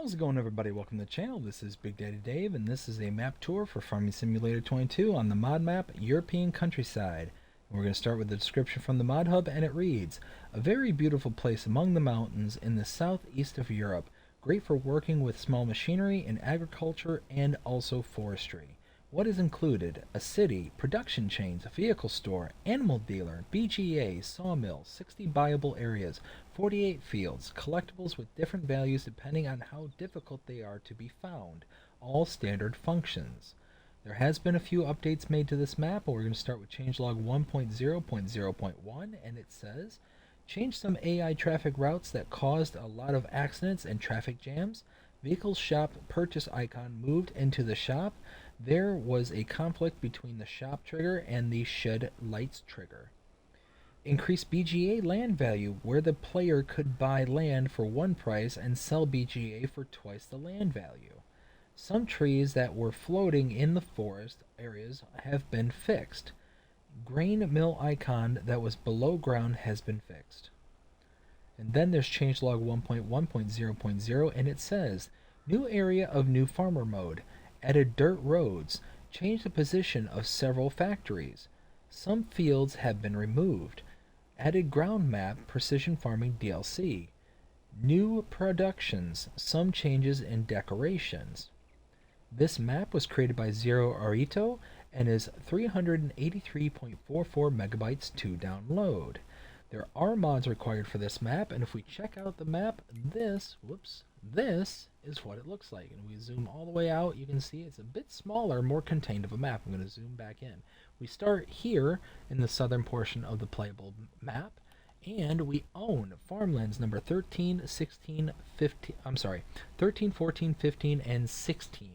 How's it going, everybody? Welcome to the channel. This is Big Daddy Dave, and this is a map tour for Farming Simulator 22 on the mod map European Countryside. And we're going to start with the description from the mod hub, and it reads, a very beautiful place among the mountains in the southeast of Europe, great for working with small machinery in agriculture and also forestry. What is included? A city, production chains, a vehicle store, animal dealer, BGA, sawmill, 60 buyable areas, 48 fields, collectibles with different values depending on how difficult they are to be found, all standard functions. There has been a few updates made to this map, but we're going to start with changelog 1.0.0.1, and it says, change some AI traffic routes that caused a lot of accidents and traffic jams. Vehicle shop purchase icon moved into the shop. There was a conflict between the shop trigger and the shed lights trigger. Increase BGA land value, where the player could buy land for one price and sell BGA for twice the land value. Some trees that were floating in the forest areas have been fixed. Grain mill icon that was below ground has been fixed. And then there's changelog 1.1.0.0, and it says, new area of new farmer mode. Added dirt roads. Changed the position of several factories. Some fields have been removed. Added ground map precision farming DLC. New productions. Some changes in decorations. This map was created by Zero Arito and is 383.44 megabytes to download. There are mods required for this map, and if we check out the map, this is what it looks like. And we zoom all the way out, you can see it's a bit smaller, more contained of a map. I'm going to zoom back in. We start here in the southern portion of the playable map, and we own farmlands number 13, 16, 15, 13, 14, 15, and 16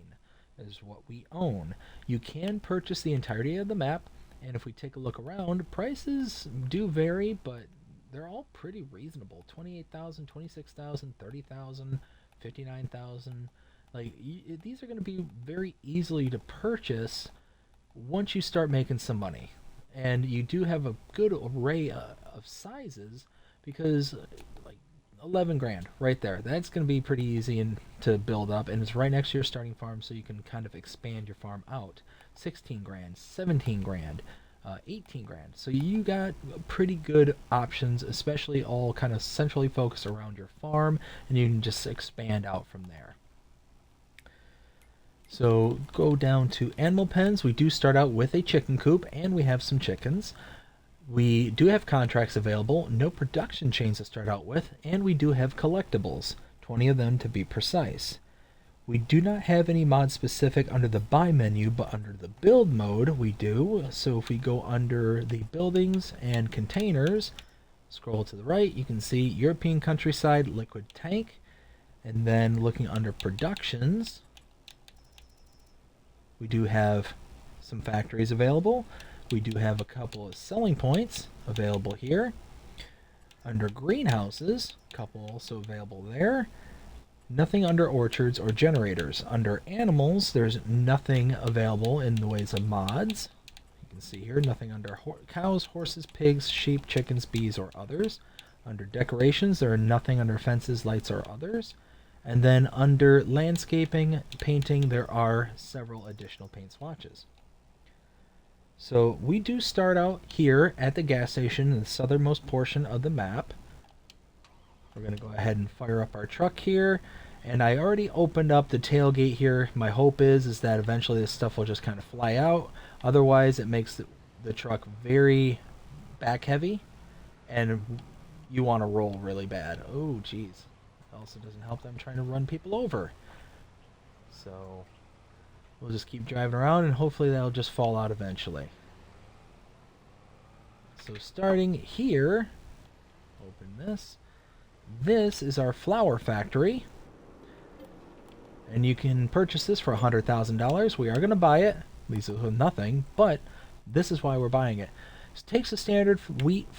is what we own. You can purchase the entirety of the map, and if we take a look around, prices do vary, but they're all pretty reasonable. 28,000, 26,000, 30,000, 59,000. Like, these are going to be very easily to purchase once you start making some money. And you do have a good array of sizes, because like 11 grand right there, that's going to be pretty easy to build up, and it's right next to your starting farm, so you can kind of expand your farm out. 16 grand, 17 grand, 18 grand. So you got pretty good options, especially all kind of centrally focused around your farm, and you can just expand out from there. So go down to animal pens. We do start out with a chicken coop, and we have some chickens. We do have contracts available, no production chains to start out with, and we do have collectibles, 20 of them to be precise. We do not have any mods specific under the buy menu, but under the build mode we do. So if we go under the buildings and containers, scroll to the right, you can see European Countryside liquid tank. And then looking under productions, we do have some factories available. We do have a couple of selling points available here. Under greenhouses, a couple also available there. Nothing under orchards or generators. Under animals, there's nothing available in the ways of mods. You can see here, nothing under cows, horses, pigs, sheep, chickens, bees, or others. Under decorations, there are nothing under fences, lights, or others. And then under landscaping, painting, there are several additional paint swatches. So we do start out here at the gas station in the southernmost portion of the map. We're going to go ahead and fire up our truck here, and I already opened up the tailgate here. My hope is that eventually this stuff will just kind of fly out. Otherwise, it makes the truck very back heavy, and you want to roll really bad. Oh, geez. It also doesn't help that I'm trying to run people over. So we'll just keep driving around, and hopefully that'll just fall out eventually. So starting here, open this. This is our flour factory, and you can purchase this for $100,000. We are going to buy it. Leaves us with nothing, but this is why we're buying it. It takes the standard wheat,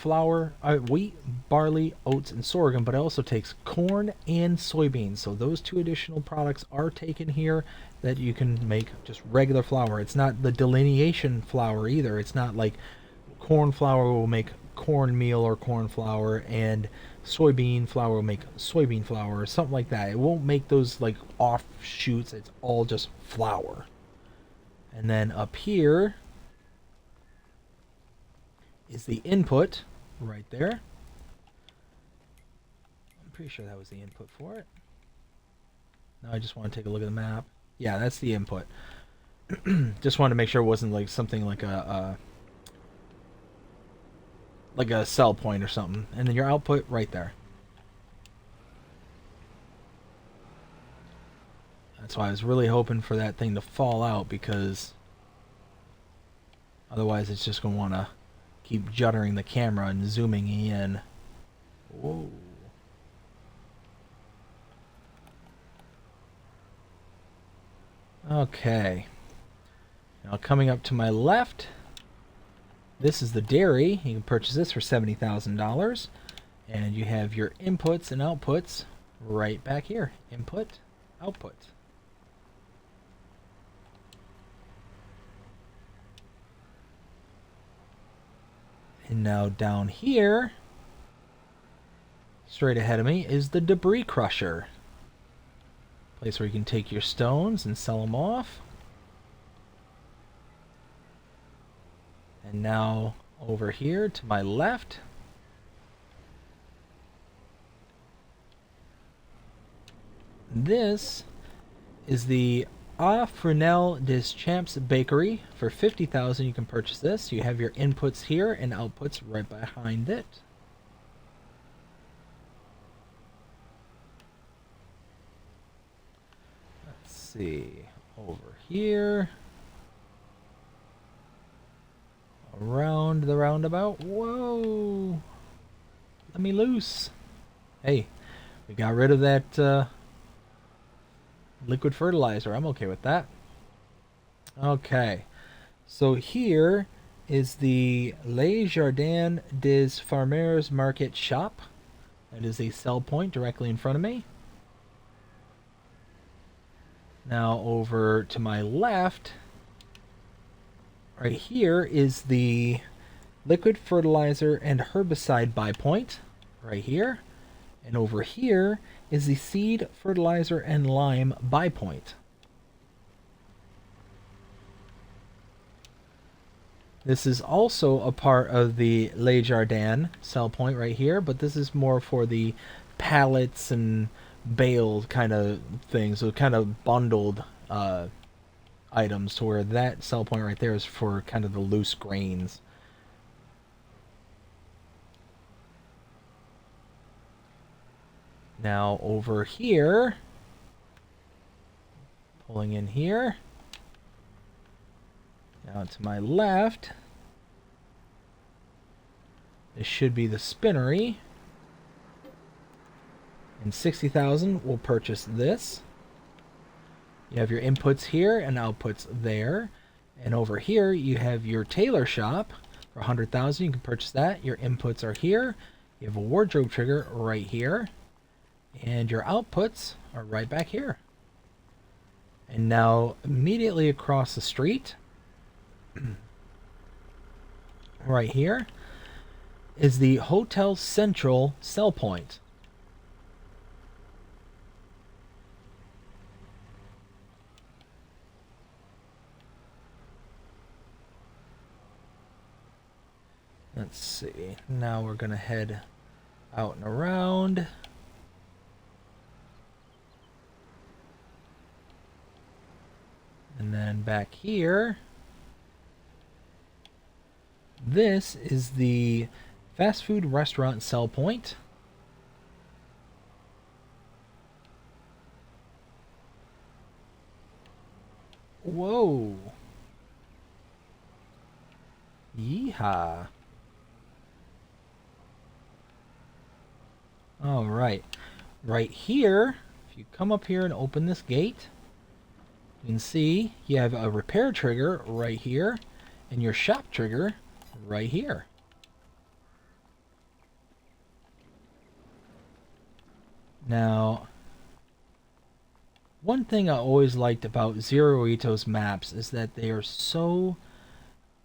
barley, oats, and sorghum, but it also takes corn and soybeans. So those two additional products are taken here that you can make just regular flour. It's not the delineation flour either. It's not like corn flour will make cornmeal or corn flour, and soybean flour will make soybean flour or something like that. It won't make those like offshoots. It's all just flour. And then up here is the input right there. I'm pretty sure that was the input for it. Now I just want to take a look at the map. Yeah, that's the input. Just wanted to make sure it wasn't like something like a sell point or something. And then your output right there. That's why I was really hoping for that thing to fall out, because otherwise it's just going to want to keep juddering the camera and zooming in. Whoa. Okay. Now coming up to my left, this is the dairy. You can purchase this for $70,000. And you have your inputs and outputs right back here. Input, output. And now down here, straight ahead of me, is the debris crusher. Place where you can take your stones and sell them off. And now over here to my left, this is the A Frunel des Champs Bakery. For $50,000 you can purchase this. You have your inputs here and outputs right behind it. Let's see, over here, around the roundabout. Whoa, let me loose. Hey, we got rid of that liquid fertilizer. I'm okay with that. Okay, so here is the Les Jardins des Farmers Market shop. That is a sell point directly in front of me. Now over to my left, right here is the liquid fertilizer and herbicide buy point, right here. And over here is the seed, fertilizer, and lime buy point. This is also a part of the Les Jardins sell point right here, but this is more for the pallets and baled kind of thing, so kind of bundled items, to where that sell point right there is for kind of the loose grains. Now over here, pulling in here, now to my left, this should be the spinnery. And $60,000 will purchase this. You have your inputs here and outputs there. And over here you have your tailor shop for $100,000. You can purchase that. Your inputs are here. You have a wardrobe trigger right here. And your outputs are right back here. And now immediately across the street, right here, is the Hotel Central sell point. Let's see. Now we're going to head out and around. And then back here, this is the fast food restaurant sell point. Whoa. Yeehaw. All right. Right here, if you come up here and open this gate, you can see you have a repair trigger right here and your shop trigger right here. Now, one thing I always liked about Zero Ito's maps is that they are so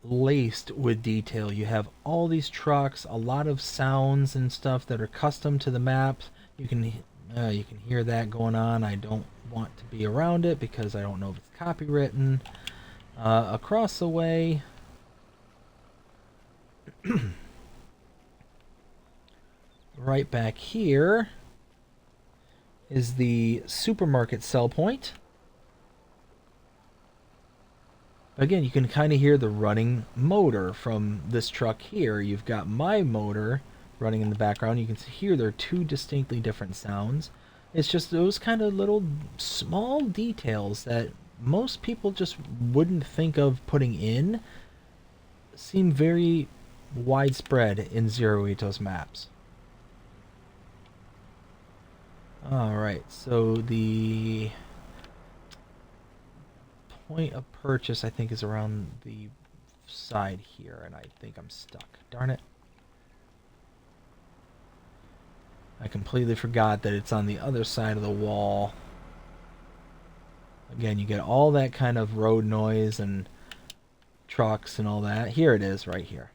laced with detail. You have all these trucks, a lot of sounds and stuff that are custom to the maps. You can hear that going on. I don't want to be around it because I don't know if it's copywritten. Across the way, right back here is the supermarket sell point. Again, you can kind of hear the running motor from this truck here. You've got my motor running in the background. You can hear there are two distinctly different sounds. It's just those kind of little small details that most people just wouldn't think of putting in seem very widespread in Zero Ito's maps. Alright, so the point of purchase I think is around the side here, and I think I'm stuck. Darn it. I completely forgot that it's on the other side of the wall. Again, you get all that kind of road noise and trucks and all that. Here it is, right here.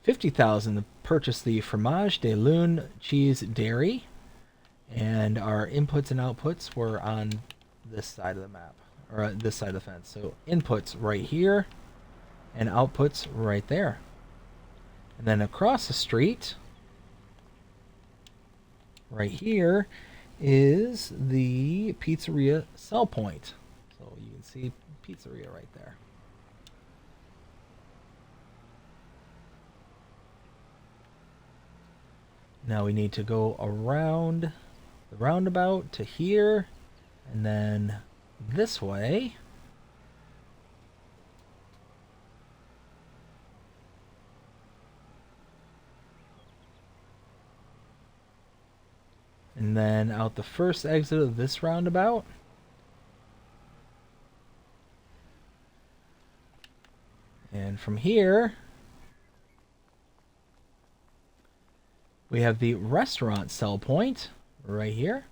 50,000 to purchase the Fromage de Lune cheese dairy, and our inputs and outputs were on this side of the map, or this side of the fence. So inputs right here, and outputs right there. And then across the street, right here, is the pizzeria sell point. So you can see pizzeria right there. Now we need to go around the roundabout to here, and then this way. And then out the first exit of this roundabout. And from here, we have the restaurant sell point right here.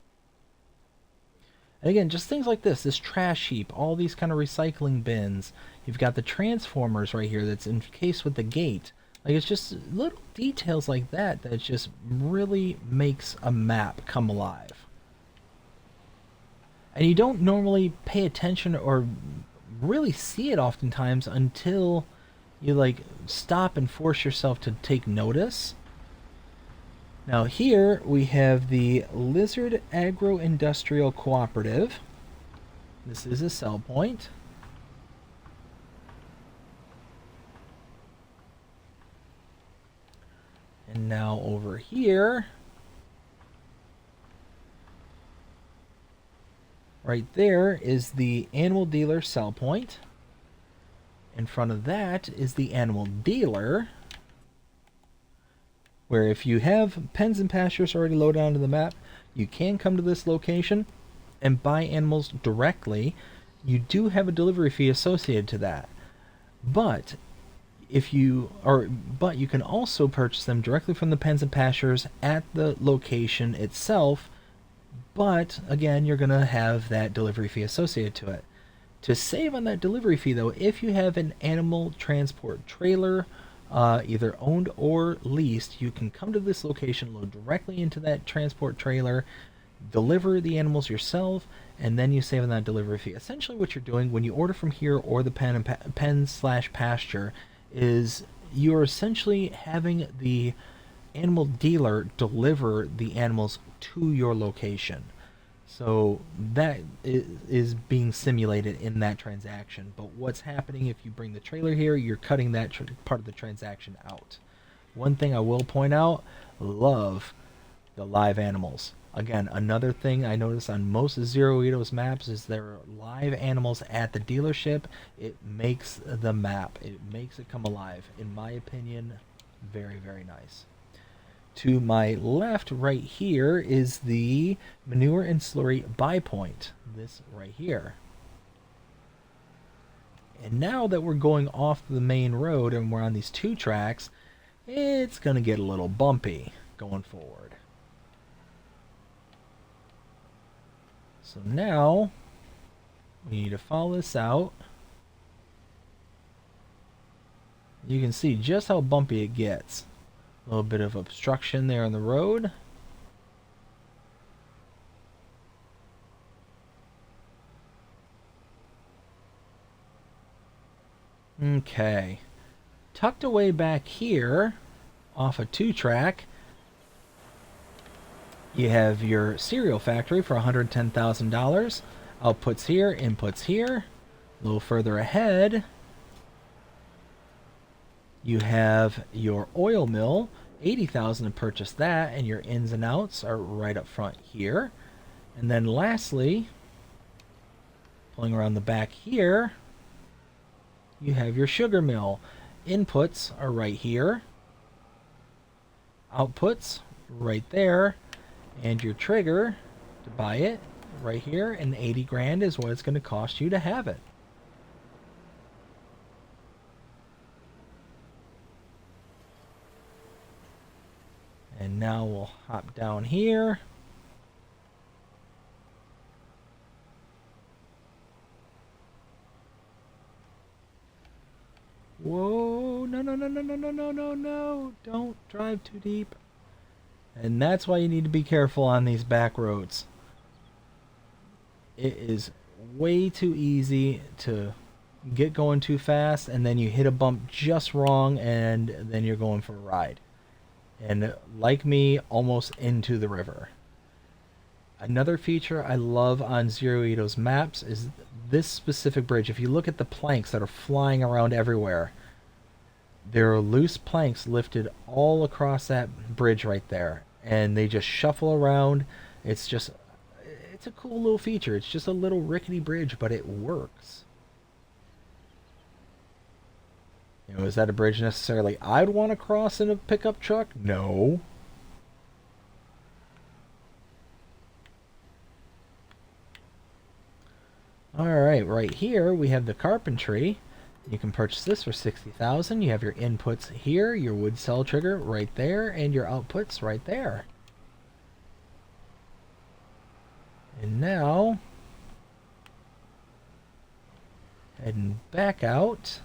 And again, just things like this trash heap, all these kind of recycling bins. You've got the transformers right here that's encased with the gate. Like, it's just little details like that that just really makes a map come alive. And you don't normally pay attention or really see it oftentimes until you like stop and force yourself to take notice. Now here we have the Lizard Agro-Industrial Cooperative. This is a sell point. And now over here, right there is the Animal Dealer sell point. In front of that is the Animal Dealer, where if you have pens and pastures already loaded onto the map, you can come to this location and buy animals directly. You do have a delivery fee associated to that. But you can also purchase them directly from the pens and pastures at the location itself. But again, you're going to have that delivery fee associated to it. To save on that delivery fee, though, if you have an animal transport trailer, either owned or leased, you can come to this location, load directly into that transport trailer, deliver the animals yourself, and then you save on that delivery fee. Essentially what you're doing when you order from here or the pen/pasture is you're essentially having the animal dealer deliver the animals to your location. So that is being simulated in that transaction. But what's happening if you bring the trailer here, you're cutting that part of the transaction out. One thing I will point out, love the live animals. Again, another thing I notice on most Zero Ito's maps is there are live animals at the dealership. It makes the map, it makes it come alive. In my opinion, very, very nice. To my left right here is the manure and slurry buy point. This right here. And now that we're going off the main road and we're on these two tracks, it's going to get a little bumpy going forward. So now we need to follow this out. You can see just how bumpy it gets. A little bit of obstruction there on the road. Okay. Tucked away back here, off a 2-track, you have your cereal factory for $110,000. Outputs here, inputs here. A little further ahead, you have your oil mill, $80,000 to purchase that, and your ins and outs are right up front here. And then lastly, pulling around the back here, you have your sugar mill. Inputs are right here. Outputs right there. And your trigger to buy it right here, and 80 grand is what it's going to cost you to have it. And now we'll hop down here. Whoa, no, no, no, no, no, no, no, no, no. Don't drive too deep. And that's why you need to be careful on these back roads. It is way too easy to get going too fast, and then you hit a bump just wrong, and then you're going for a ride. And like me, almost into the river. Another feature I love on Zero Ito's maps is this specific bridge. If you look at the planks that are flying around everywhere, there are loose planks lifted all across that bridge right there, and they just shuffle around. It's a cool little feature. It's just a little rickety bridge, but it works. You know, is that a bridge necessarily I'd want to cross in a pickup truck? No. Alright, right here we have the carpentry. You can purchase this for $60,000. You have your inputs here, your wood cell trigger right there, and your outputs right there. And now, heading back out.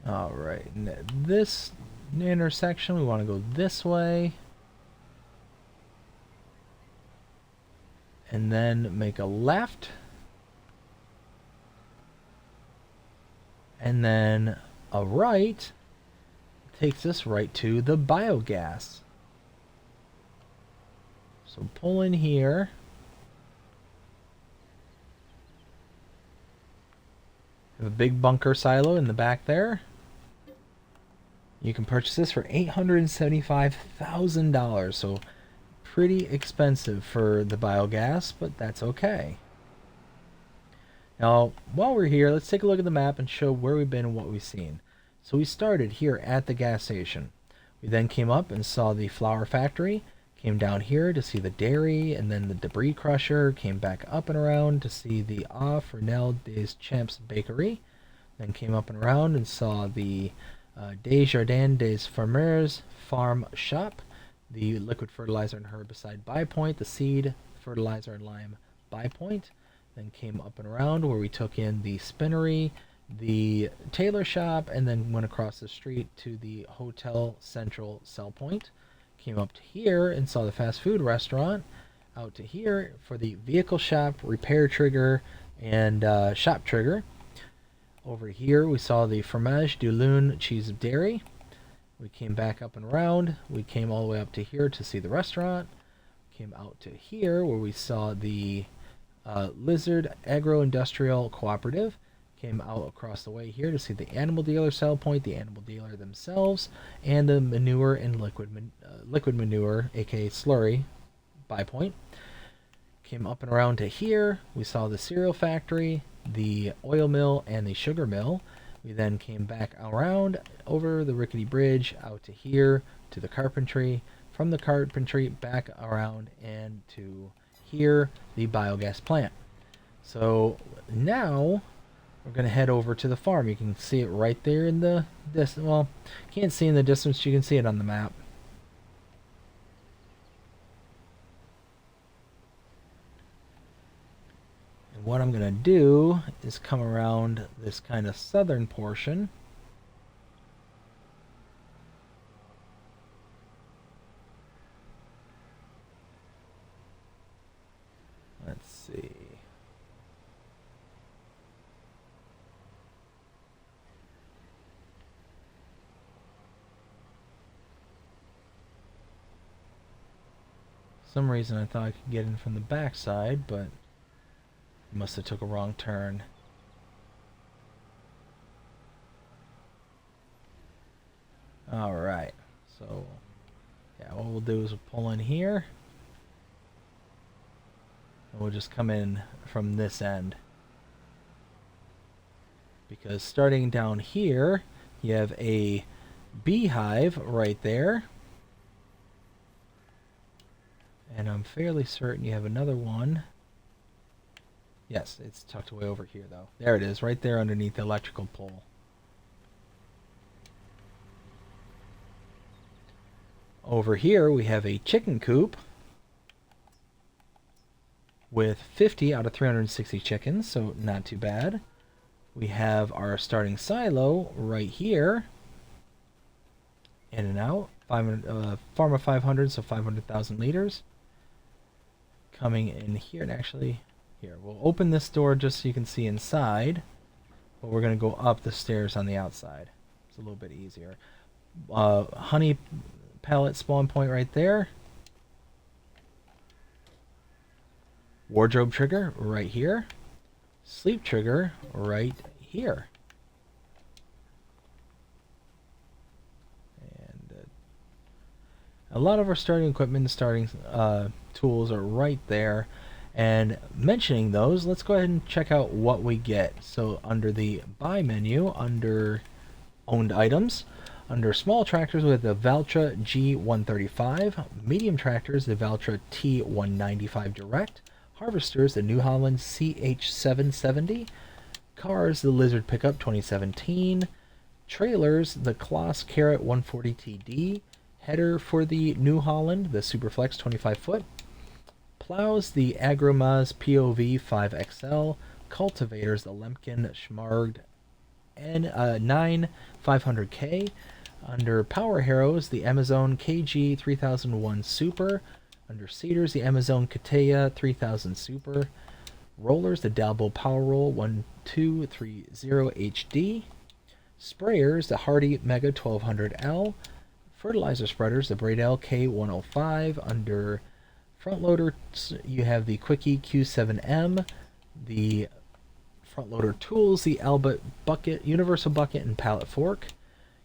Alright, this intersection, we want to go this way. And then make a left. And then a right takes us right to the biogas. So pull in here. Have a big bunker silo in the back there. You can purchase this for $875,000, so pretty expensive for the biogas, but that's okay. Now, while we're here, let's take a look at the map and show where we've been and what we've seen. So we started here at the gas station. We then came up and saw the flour factory, came down here to see the dairy, and then the debris crusher, came back up and around to see the Fresnel des Champs bakery, then came up and around and saw the Desjardins des Fermiers farm shop, the liquid fertilizer and herbicide buy point, the seed, fertilizer and lime buy point, then came up and around where we took in the spinnery, the tailor shop, and then went across the street to the Hotel Central sell point. Came up to here and saw the fast food restaurant. Out to here for the vehicle shop, repair trigger, and shop trigger. Over here we saw the Fromage du Lune cheese dairy. We came back up and around. We came all the way up to here to see the restaurant. Came out to here where we saw the Lizard Agro-Industrial Cooperative. Came out across the way here to see the animal dealer sell point, the animal dealer themselves, and the manure and liquid manure, aka slurry, buy point. Came up and around to here. We saw the cereal factory, the oil mill, and the sugar mill. We then came back around over the rickety bridge out to here to the carpentry. From the carpentry back around and to here, the biogas plant. So now we're going to head over to the farm. You can see it right there in the distance. Well, can't see in the distance. You can see it on the map. And what I'm going to do is come around this kind of southern portion. Let's see. For some reason I thought I could get in from the backside, but must have took a wrong turn. Alright, so yeah, what we'll do is we'll pull in here. And we'll just come in from this end. Because starting down here, you have a beehive right there. And I'm fairly certain you have another one. Yes, it's tucked away over here, though. There it is, right there underneath the electrical pole. Over here, we have a chicken coop with 50 out of 360 chickens, so not too bad. We have our starting silo right here. In and out. Farm of 500, so 500,000 liters. Coming in here, and actually... Here, we'll open this door just so you can see inside, but we're going to go up the stairs on the outside. It's a little bit easier. Honey pallet spawn point right there. Wardrobe trigger right here. Sleep trigger right here. And a lot of our starting equipment, starting tools are right there. And mentioning those, let's go ahead and check out what we get. So under the buy menu, under owned items, under small tractors with the Valtra G135, medium tractors, the Valtra T195 Direct, harvesters, the New Holland CH770, cars, the Lizard Pickup 2017, trailers, the Kloss Carrot 140TD, header for the New Holland, the Superflex 25-foot, plows, the Agromaz POV 5XL, cultivators, the Lemken Schmargd N9 500K, under power harrows, the Amazon KG 3001 Super, under seeders, the Amazon Kateya 3000 Super, rollers, the Dalbo Power Roll 1230 HD, sprayers, the Hardy Mega 1200L, fertilizer spreaders, the Bradell K105, under front loader, you have the Quickie Q7M, the front loader tools, the Albert bucket, universal bucket, and pallet fork.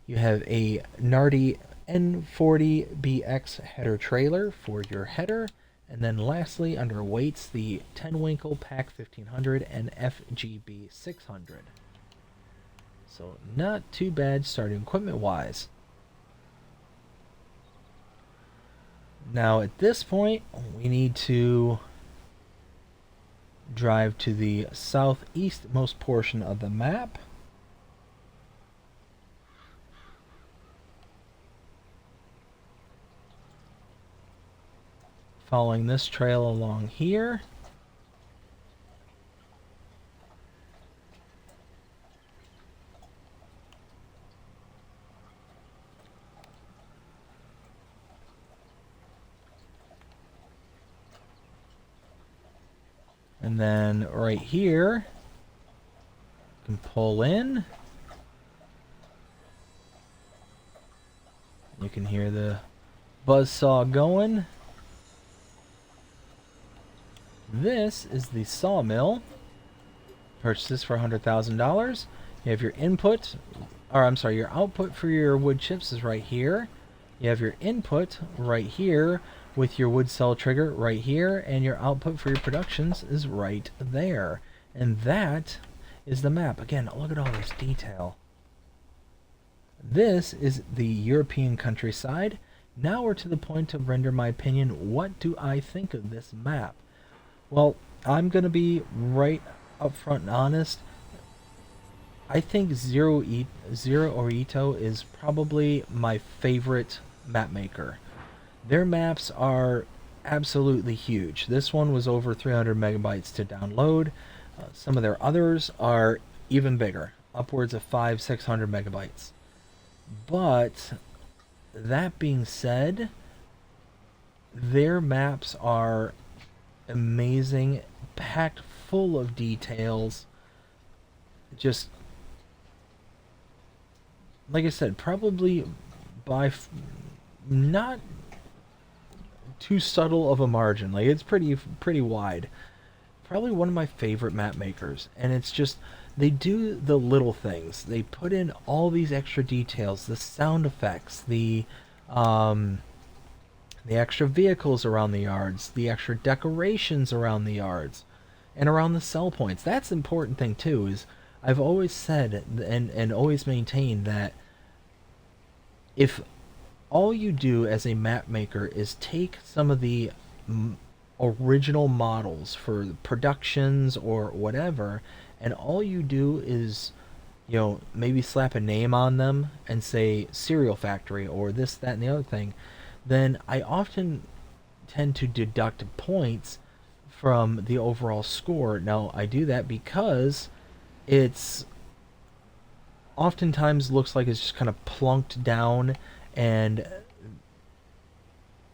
You have a Nardi N40BX header trailer for your header. And then lastly, under weights, the Tenwinkle Pack 1500 and FGB 600. So not too bad starting equipment wise. Now at this point, we need to drive to the southeastmost portion of the map. Following this trail along here. And then right here, you can pull in. You can hear the buzzsaw going. This is the sawmill. Purchase this for $100,000. You have your input, or I'm sorry, your output for your wood chips is right here. You have your input right here with your wood cell trigger right here, and your output for your productions is right there. And that is the map. Again, look at all this detail. This is the European countryside. Now we're to the point to render my opinion. What do I think of this map? Well, I'm going to be right up front and honest. I think Zero Orito is probably my favorite map maker. Their maps are absolutely huge. This one was over 300 megabytes to download. Some of their others are even bigger, upwards of 600 megabytes. But that being said, their maps are amazing, packed full of details. Just like I said, probably not too subtle of a margin. Like it's pretty wide. Probably one of my favorite map makers, and it's just they do the little things. They put in all these extra details, the sound effects, um, the extra vehicles around the yards, the extra decorations around the yards, and around the sell points. That's the important thing too. Is I've always said and always maintained that if all you do as a map maker is take some of the original models for productions or whatever, and all you do is, maybe slap a name on them and say Cereal Factory or this, that, and the other thing, then I often tend to deduct points from the overall score. Now, I do that because it's oftentimes looks like it's just kind of plunked down, and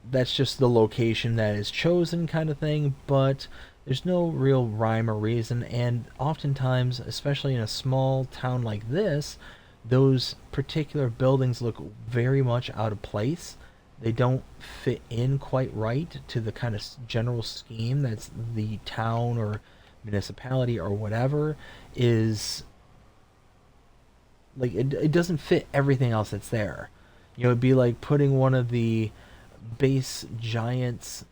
that's just the location that is chosen kind of thing, but there's no real rhyme or reason. And oftentimes, especially in a small town like this, those particular buildings look very much out of place. They don't fit in quite right to the kind of general scheme that's the town or municipality or whatever is like. It doesn't fit everything else that's there. It'd be like putting one of the base giants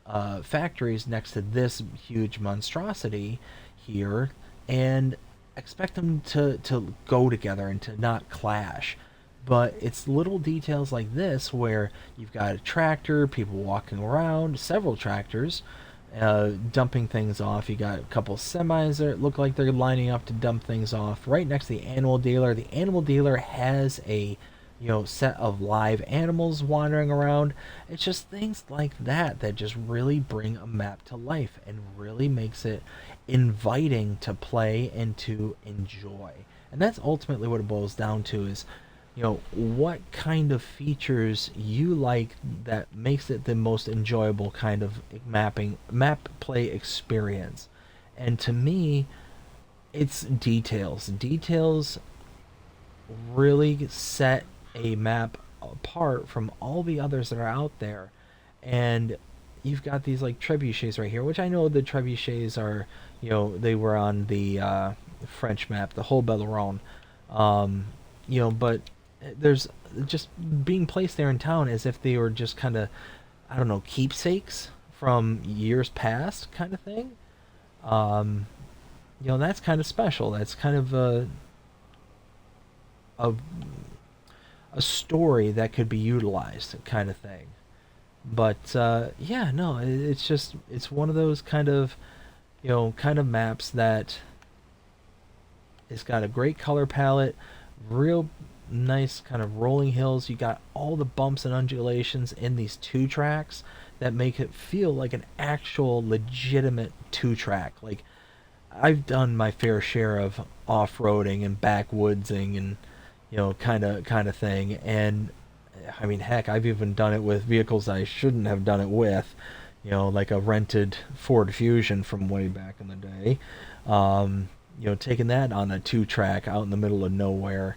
factories next to this huge monstrosity here and expect them to go together and to not clash. But it's little details like this where you've got a tractor, people walking around, several tractors, dumping things off. You got a couple semis that look like they're lining up to dump things off right next to the animal dealer. The animal dealer has a set of live animals wandering around. It's just things like that that just really bring a map to life and really makes it inviting to play and to enjoy. And that's ultimately what it boils down to is, what kind of features you like that makes it the most enjoyable kind of map play experience. And to me, it's details. Details really set a map apart from all the others that are out there. And you've got these like trebuchets right here, which I know the trebuchets are, they were on the French map, the whole Belleron. But there's just being placed there in town as if they were just kind of, I don't know, keepsakes from years past kind of thing. Um, that's kind of special. That's kind of a a story that could be utilized kind of thing. But yeah, no, it's just it's one of those kind of maps that it's got a great color palette, real nice kind of rolling hills. You got all the bumps and undulations in these two tracks that make it feel like an actual legitimate two track. Like I've done my fair share of off-roading and backwoodsing and kind of thing. And I mean, heck, I've even done it with vehicles I shouldn't have done it with. Like a rented Ford Fusion from way back in the day. Taking that on a two-track out in the middle of nowhere,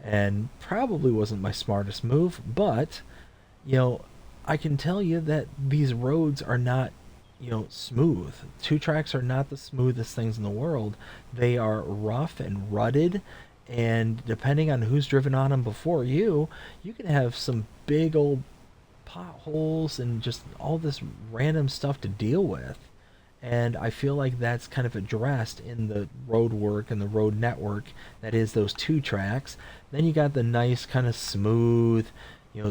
and probably wasn't my smartest move. But I can tell you that these roads are not smooth. Two tracks are not the smoothest things in the world. They are rough and rutted, and depending on who's driven on them before you can have some big old potholes and just all this random stuff to deal with. And I feel like that's kind of addressed in the road work and the road network that is those two tracks. Then you got the nice kind of smooth,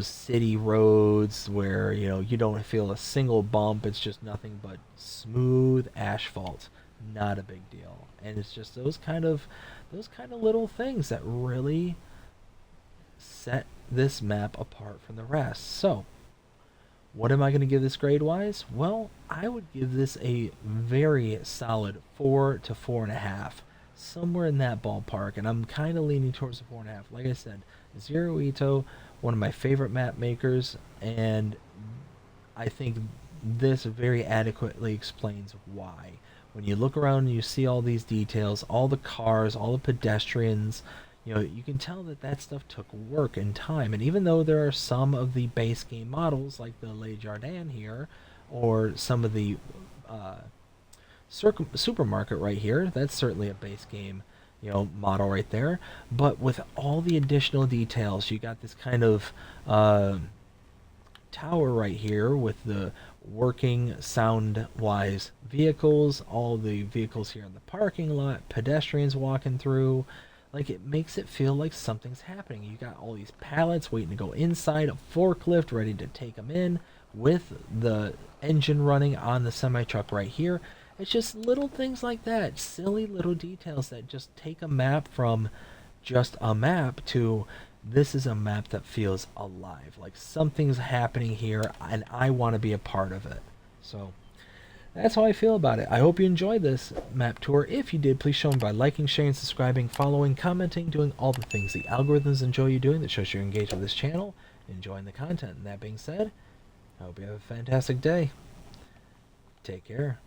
city roads where, you don't feel a single bump. It's just nothing but smooth asphalt. not a big deal. And it's just those kind of little things that really set this map apart from the rest. So, what am I going to give this grade wise? Well, I would give this a very solid 4 to 4.5, somewhere in that ballpark, and I'm kind of leaning towards the 4.5. Like I said, Zero Ito, one of my favorite map makers, and I think this very adequately explains why. When you look around and you see all these details, all the cars, all the pedestrians, you can tell that that stuff took work and time. And even though there are some of the base game models, like the Le Jardin here, or some of the uh, supermarket right here, that's certainly a base game, model right there. But with all the additional details, you got this kind of tower right here with the working sound wise vehicles, all the vehicles here in the parking lot, pedestrians walking through. Like, it makes it feel like something's happening. You got all these pallets waiting to go inside, a forklift ready to take them in with the engine running on the semi truck right here. It's just little things like that, silly little details that just take a map from just a map to this is a map that feels alive. Like something's happening here and I want to be a part of it. So that's how I feel about it. I hope you enjoyed this map tour. If you did, please show them by liking, sharing, subscribing, following, commenting, doing all the things the algorithms enjoy you doing that shows you're engaged with this channel, enjoying the content. And that being said, I hope you have a fantastic day. Take care.